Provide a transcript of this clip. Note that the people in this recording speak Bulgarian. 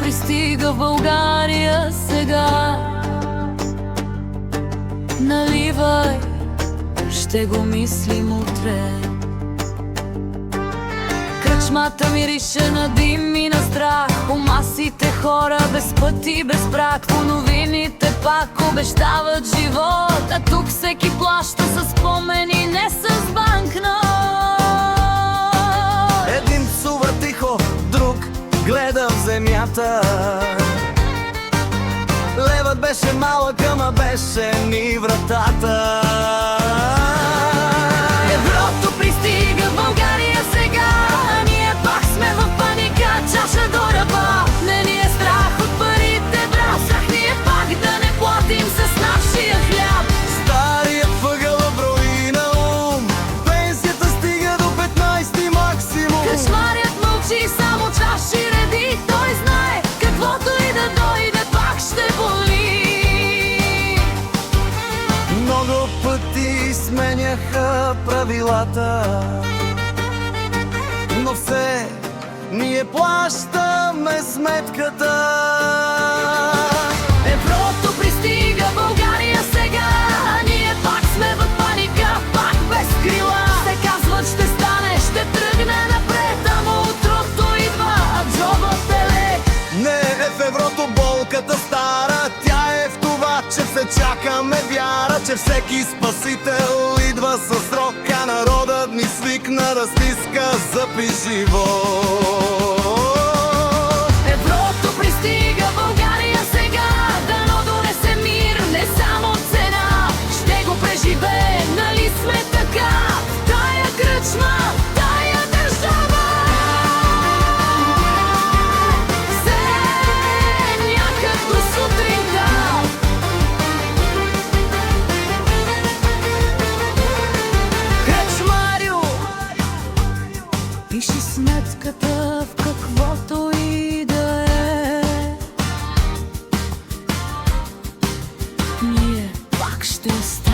пристига в България сега. Наливай, ще го мислим утре. Кръчмата мирише на дим и на страх, у масите хора без път и без прак. По новините пак обещават живот, а тук всеки плаща с спомени, не с банкнот. Един псува тихо, друг гледа в земята. Левът беше малък, ама беше ни вратата. Еврото пристига в България сега, а ние пак сме в паника, чаша до ръба. Не ни е страх от парите, брасах ние пак да не платим с нашия хляб. Старият въгъл брои на ум, пенсията стига до 15 максимум. Кръчмарят мълчи, само чаши реди, той знае, каквото и да дойде, пак ще боли. Много пъти сменяха правилата, но все ние плащаме сметката. Еврото пристига в България сега, а ние пак сме в паника, пак без крила. Се казват ще стане, ще тръгне напред, ама утрото идва, а джобът е лек. Не е в еврото болката стара, тя е в това, че все чакаме вяра, че всеки спасител идва със срок, а народът ни свикна да стиска зъб и живот. Еврото пристига в България сега, дано донесе мир, не само цена. Ще го преживеем, нали сме така, в тая кръчма, в тая държава. Все някак до сутринта. Кръчмарю, пиши сметката в каквото и да е. Ние пак ще останем.